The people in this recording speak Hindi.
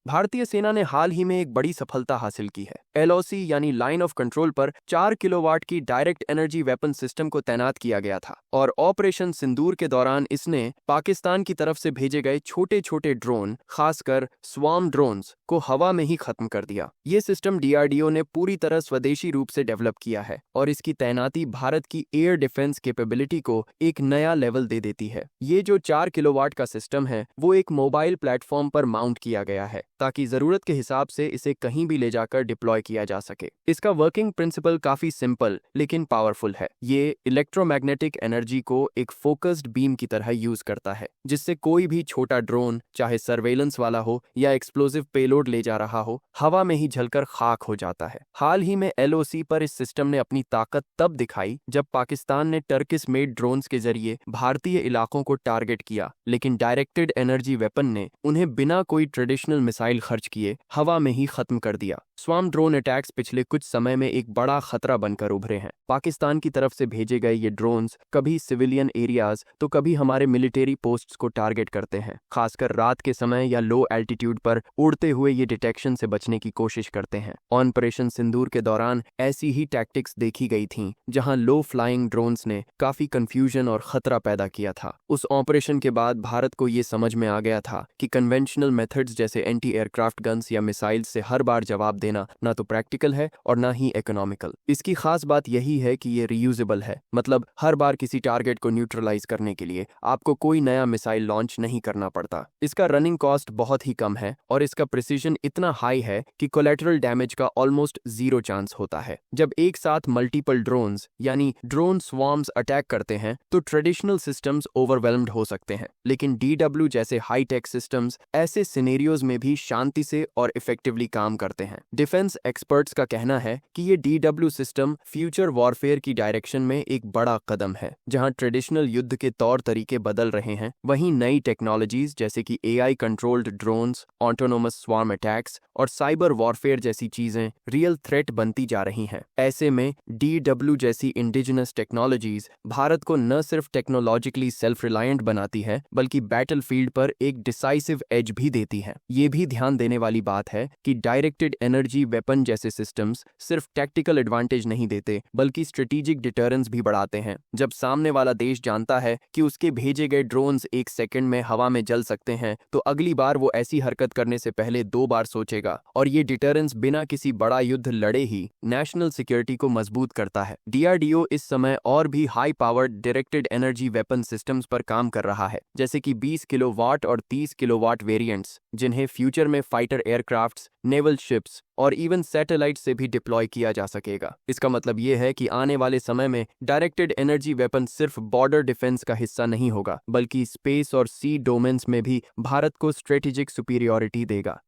भारतीय सेना ने हाल ही में एक बड़ी सफलता हासिल की है। एलओसी यानी लाइन ऑफ कंट्रोल पर 4 किलोवाट की डायरेक्ट एनर्जी वेपन सिस्टम को तैनात किया गया था और ऑपरेशन सिंदूर के दौरान इसने पाकिस्तान की तरफ से भेजे गए छोटे छोटे ड्रोन, खासकर स्वार्म ड्रोन्स, को हवा में ही खत्म कर दिया। ये सिस्टम डीआरडीओ ने पूरी तरह स्वदेशी रूप से डेवलप किया है और इसकी तैनाती भारत की एयर डिफेंस कैपेबिलिटी को एक नया लेवल दे देती है। ये जो 4 किलोवाट का सिस्टम है वो एक मोबाइल प्लेटफॉर्म पर माउंट किया गया है ताकि जरूरत के हिसाब से इसे कहीं भी ले जाकर डिप्लॉय किया जा सके। इसका वर्किंग प्रिंसिपल काफी सिंपल लेकिन पावरफुल है। ये इलेक्ट्रोमैग्नेटिक एनर्जी को एक फोकस्ड बीम की तरह यूज करता है, जिससे कोई भी छोटा ड्रोन, चाहे सर्वेलेंस वाला हो या एक्सप्लोसिव पेलोड ले जा रहा हो, हवा में ही जलकर खाक हो जाता है। हाल ही में एलओसी पर इस सिस्टम ने अपनी ताकत तब दिखाई जब पाकिस्तान ने टर्किश मेड ड्रोन्स के जरिए भारतीय इलाकों को टारगेट किया, लेकिन डायरेक्टेड एनर्जी वेपन ने उन्हें बिना कोई ट्रेडिशनल मिसाइल खर्च किए हवा में ही खत्म कर दिया। स्वार्म ड्रोन अटैक्स पिछले कुछ समय में एक बड़ा खतरा बनकर उभरे हैं। पाकिस्तान की तरफ से भेजे गए ये ड्रोन्स कभी सिविलियन एरियाज तो कभी हमारे मिलिट्री पोस्ट्स को टारगेट करते हैं। खासकर रात के समय या लो एल्टीट्यूड पर उड़ते हुए ये डिटेक्शन से बचने की कोशिश करते हैं। ऑपरेशन सिंदूर के दौरान ऐसी ही टैक्टिक्स देखी गई थीं, जहां लो फ्लाइंग ड्रोन्स ने काफी कंफ्यूजन और खतरा पैदा किया था। उस ऑपरेशन के बाद भारत को ये समझ में आ गया था कि कन्वेंशनल मेथड्स जैसे एंटी एयरक्राफ्ट गन्स या मिसाइल्स से हर बार जवाब देना ना तो प्रैक्टिकल है और ना ही इकोनॉमिकल। इसकी खास बात यही है कि ये रीयूजेबल है, मतलब हर बार किसी टारगेट को न्यूट्रलाइज करने के लिए आपको कोई नया मिसाइल लॉन्च नहीं करना पड़ता। इसका रनिंग कॉस्ट बहुत ही कम है और इसका प्रिसीजन इतना हाई है कि कोलैटरल डैमेज का ऑलमोस्ट जीरो चांस होता है। जब एक साथ मल्टीपल ड्रोन्स यानी ड्रोन स्वार्म्स अटैक करते हैं तो ट्रेडिशनल सिस्टम्स ओवरवेल्म्ड हो सकते हैं, लेकिन डीडब्ल्यू जैसे हाई टेक सिस्टम्स ऐसे सिनेरियोज में भी शांति से और इफेक्टिवली काम करते हैं। डिफेंस एक्सपर्ट्स का कहना है कि ये डीडब्ल्यू सिस्टम फ्यूचर वॉरफेयर की डायरेक्शन में एक बड़ा कदम है। जहां ट्रेडिशनल युद्ध के तौर तरीके बदल रहे हैं, वहीं नई टेक्नोलॉजीज जैसे कि AI controlled drones, autonomous swarm attacks और साइबर वॉरफेयर जैसी चीजें रियल थ्रेट बनती जा रही हैं। ऐसे में डीडब्ल्यू जैसी इंडिजिनस टेक्नोलॉजीज भारत को न सिर्फ टेक्नोलॉजिकली सेल्फ रिलायंट बनाती है बल्कि बैटलफील्ड पर एक डिसाइसिव एज भी देती है। ये भी ध्यान देने वाली बात है कि डायरेक्टेड एनर्जी वेपन जैसे सिस्टम्स सिर्फ टैक्टिकल एडवांटेज नहीं देते बल्कि स्ट्रेटेजिक डिटरेंस भी बढ़ाते हैं। जब सामने वाला देश जानता है कि उसके भेजे गए ड्रोन्स एक सेकंड में हवा में जल सकते हैं तो अगली बार वो ऐसी हरकत करने से पहले 2 बार सोचेगा, और ये डिटरेंस बिना किसी बड़ा युद्ध लड़े ही नेशनल सिक्योरिटी को मजबूत करता है। डीआरडीओ इस समय और भी high powered directed energy weapon systems पर काम कर रहा है, जैसे कि 20 किलोवाट और 30 किलोवाट वेरिएंट्स, जिन्हें फ्यूचर में फाइटर एयरक्राफ्ट्स, नेवल शिप्स और इवन सैटेलाइट से भी डिप्लॉय किया जा सकेगा। इसका मतलब ये है कि आने वाले समय में डायरेक्टेड एनर्जी वेपन सिर्फ बॉर्डर डिफेंस का हिस्सा नहीं होगा बल्कि स्पेस और सी डोमेन्स में भी भारत को स्ट्रेटेजिक सुपीरियॉरिटी देगा।